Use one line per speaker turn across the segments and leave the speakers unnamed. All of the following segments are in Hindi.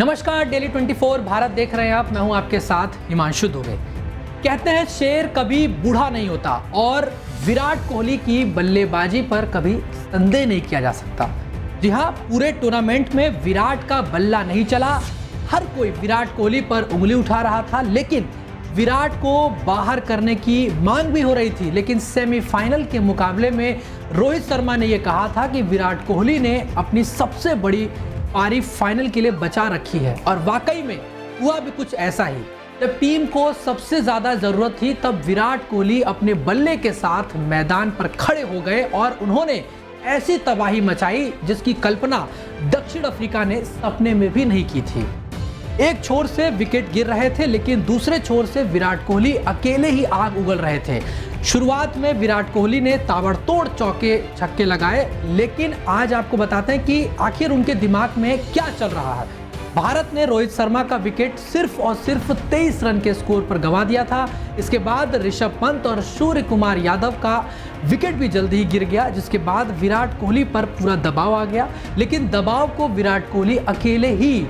नमस्कार, डेली 24 भारत देख रहे हैं आप। मैं हूं आपके साथ हिमांशु दुबे। कहते हैं शेर कभी बूढ़ा नहीं होता और विराट कोहली की बल्लेबाजी पर कभी संदेह नहीं किया जा सकता। जी हां, पूरे टूर्नामेंट में विराट का बल्ला नहीं चला। हर कोई विराट कोहली पर उंगली उठा रहा था, लेकिन विराट को बाहर करने की मांग भी हो रही थी। लेकिन सेमीफाइनल के मुकाबले में रोहित शर्मा ने यह कहा था कि विराट कोहली ने अपनी सबसे बड़ी पारी फाइनल के लिए बचा रखी है। और वाकई में हुआ भी कुछ ऐसा ही। जब टीम को सबसे ज्यादा जरूरत थी, तब विराट कोहली अपने बल्ले के साथ मैदान पर खड़े हो गए और उन्होंने ऐसी तबाही मचाई जिसकी कल्पना दक्षिण अफ्रीका ने सपने में भी नहीं की थी। एक छोर से विकेट गिर रहे थे, लेकिन दूसरे छोर से विराट कोहली अकेले ही आग उगल रहे थे। शुरुआत में विराट कोहली ने ताबड़तोड़ चौके छक्के लगाए, लेकिन आज आपको बताते हैं कि आखिर उनके दिमाग में क्या चल रहा है। भारत ने रोहित शर्मा का विकेट सिर्फ और सिर्फ 23 रन के स्कोर पर गंवा दिया था। इसके बाद ऋषभ पंत और सूर्य कुमार यादव का विकेट भी जल्दी ही गिर गया, जिसके बाद विराट कोहली पर पूरा दबाव आ गया। लेकिन दबाव को विराट कोहली अकेले ही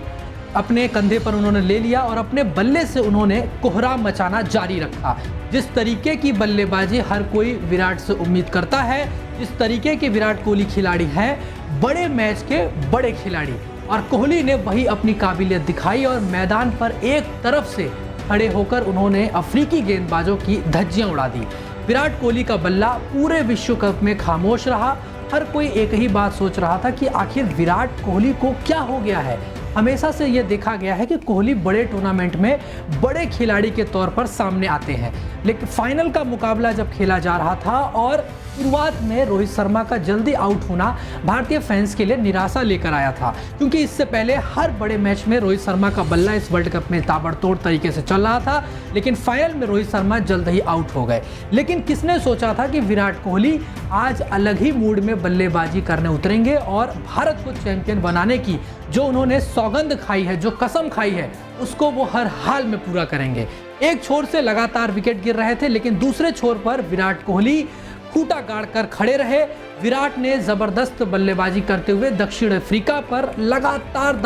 अपने कंधे पर उन्होंने ले लिया और अपने बल्ले से उन्होंने कोहराम मचाना जारी रखा। जिस तरीके की बल्लेबाजी हर कोई विराट से उम्मीद करता है, जिस तरीके के विराट कोहली खिलाड़ी हैं, बड़े मैच के बड़े खिलाड़ी, और कोहली ने वही अपनी काबिलियत दिखाई और मैदान पर एक तरफ से खड़े होकर उन्होंने अफ्रीकी गेंदबाजों की धज्जियां उड़ा दी। विराट कोहली का बल्ला पूरे विश्व कप में खामोश रहा। हर कोई एक ही बात सोच रहा था कि आखिर विराट कोहली को क्या हो गया है। हमेशा से यह देखा गया है कि कोहली बड़े टूर्नामेंट में बड़े खिलाड़ी के तौर पर सामने आते हैं, लेकिन फाइनल का मुकाबला जब खेला जा रहा था और शुरुआत में रोहित शर्मा का जल्दी आउट होना भारतीय फैंस के लिए निराशा लेकर आया था, क्योंकि इससे पहले हर बड़े मैच में रोहित शर्मा का बल्ला इस वर्ल्ड कप में ताबड़तोड़ तरीके से चल रहा था। लेकिन फाइनल में रोहित शर्मा जल्द ही आउट हो गए। लेकिन किसने सोचा था कि विराट कोहली आज अलग ही मूड में बल्लेबाजी करने उतरेंगे और भारत को चैंपियन बनाने की जो उन्होंने सौगंध खाई है, जो कसम खाई है, उसको वो हर हाल में पूरा करेंगे। एक छोर से लगातार विकेट गिर रहे थे, लेकिन दूसरे छोर पर विराट कोहली खूंटा गाड़कर खड़े रहे। विराट ने जबरदस्त बल्लेबाजी करते हुए दक्षिण अफ्रीका पर लगातार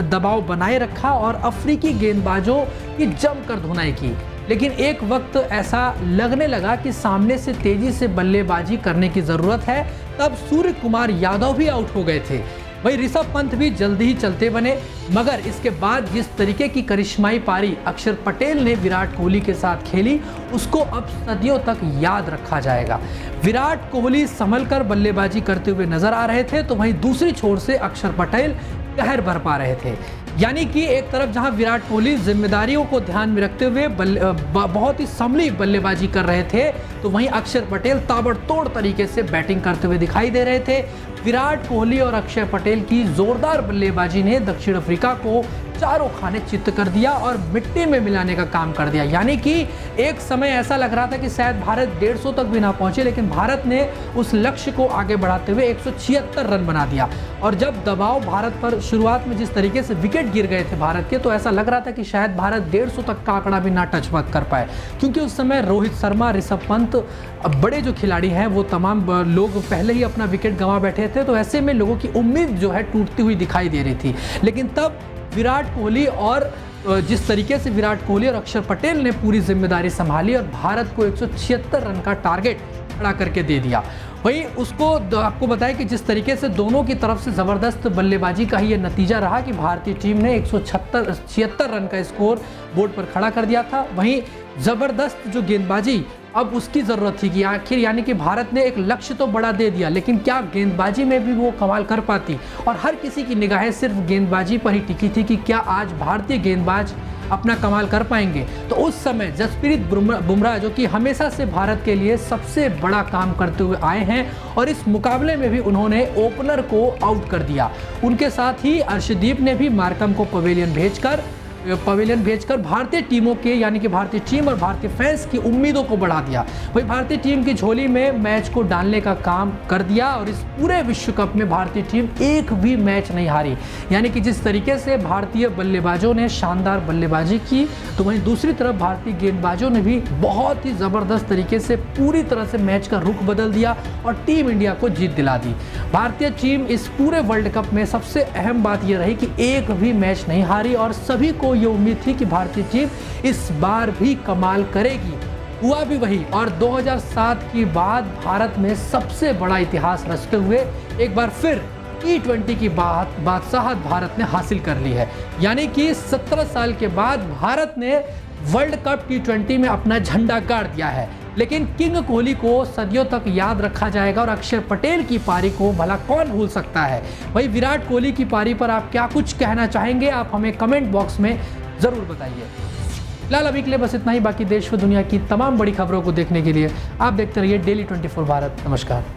दबाव बनाए रखा और अफ्रीकी गेंदबाजों की जमकर धुनाई की। लेकिन एक वक्त ऐसा लगने लगा कि सामने से तेजी से बल्लेबाजी करने की जरूरत है। तब सूर्य कुमार यादव भी आउट हो गए थे। वही ऋषभ पंत भी जल्दी ही चलते बने, मगर इसके बाद जिस तरीके की करिश्माई पारी अक्षर पटेल ने विराट कोहली के साथ खेली, उसको अब सदियों तक याद रखा जाएगा। विराट कोहली संभलकर बल्लेबाजी करते हुए नजर आ रहे थे, तो वहीं दूसरी छोर से अक्षर पटेल कहर बरपा रहे थे। यानी कि एक तरफ जहां विराट कोहली जिम्मेदारियों को ध्यान में रखते हुए बहुत ही संभली बल्लेबाजी कर रहे थे, तो वहीं अक्षर पटेल ताबड़तोड़ तरीके से बैटिंग करते हुए दिखाई दे रहे थे। विराट कोहली और अक्षर पटेल की जोरदार बल्लेबाजी ने दक्षिण अफ्रीका को चारों खाने चित्त कर दिया और मिट्टी में मिलाने का काम कर दिया। यानी कि एक समय ऐसा लग रहा था कि शायद भारत 150 तक भी ना पहुंचे, लेकिन भारत ने उस लक्ष्य को आगे बढ़ाते हुए 176 रन बना दिया। और जब दबाव भारत पर शुरुआत में जिस तरीके से विकेट गिर गए थे भारत के, तो ऐसा लग रहा था कि शायद भारत 150 तक का आंकड़ा भी ना टच कर पाए, क्योंकि उस समय रोहित शर्मा, ऋषभ पंत, बड़े जो खिलाड़ी हैं, वो तमाम लोग पहले ही अपना विकेट गंवा बैठे थे। तो ऐसे में लोगों की उम्मीद जो है टूटती हुई दिखाई दे रही थी। लेकिन तब विराट कोहली और जिस तरीके से विराट कोहली और अक्षर पटेल ने पूरी जिम्मेदारी संभाली और भारत को 176 रन का टारगेट खड़ा करके दे दिया। वही उसको आपको बताया कि जिस तरीके से दोनों की तरफ से ज़बरदस्त बल्लेबाजी का ही ये नतीजा रहा कि भारतीय टीम ने 176 रन का स्कोर बोर्ड पर खड़ा कर दिया था। वहीं ज़बरदस्त जो गेंदबाजी अब उसकी ज़रूरत थी कि आखिर, यानी कि भारत ने एक लक्ष्य तो बड़ा दे दिया, लेकिन क्या गेंदबाजी में भी वो कमाल कर पाती। और हर किसी की निगाहें सिर्फ गेंदबाजी पर ही टिकी थी कि क्या आज भारतीय गेंदबाज अपना कमाल कर पाएंगे। तो उस समय जसप्रीत बुमराह, जो कि हमेशा से भारत के लिए सबसे बड़ा काम करते हुए आए हैं, और इस मुकाबले में भी उन्होंने ओपनर को आउट कर दिया। उनके साथ ही अर्शदीप ने भी मार्कम को पवेलियन भेजकर पवेलियन भेजकर भारतीय टीमों के यानी कि भारतीय टीम और भारतीय फैंस की उम्मीदों को बढ़ा दिया। वही भारतीय टीम की झोली में मैच को डालने का काम कर दिया और इस पूरे विश्व कप में भारतीय टीम एक भी मैच नहीं हारी। यानी कि जिस तरीके से भारतीय बल्लेबाजों ने शानदार बल्लेबाजी की, तो वहीं दूसरी तरफ भारतीय गेंदबाजों ने भी बहुत ही ज़बरदस्त तरीके से पूरी तरह से मैच का रुख बदल दिया और टीम इंडिया को जीत दिला दी। भारतीय टीम इस पूरे वर्ल्ड कप में सबसे अहम बात यह रही कि एक भी मैच नहीं हारी और सभी को ये उम्मीद थी कि भारतीय टीम इस बार भी कमाल करेगी। हुआ भी वही और 2007 के बाद भारत में सबसे बड़ा इतिहास रचते हुए एक बार फिर T20 की बादशाहत भारत ने हासिल कर ली है। यानी कि 17 साल के बाद भारत ने वर्ल्ड कप T20 में अपना झंडा गाड़ दिया है। लेकिन किंग कोहली को सदियों तक याद रखा जाएगा और अक्षर पटेल की पारी को भला कौन भूल सकता है। वही विराट कोहली की पारी पर आप क्या कुछ कहना चाहेंगे, आप हमें कमेंट बॉक्स में ज़रूर बताइए। फिलहाल अभी के लिए बस इतना ही। बाकी देश व दुनिया की तमाम बड़ी खबरों को देखने के लिए आप देखते रहिए डेली 24 भारत। नमस्कार।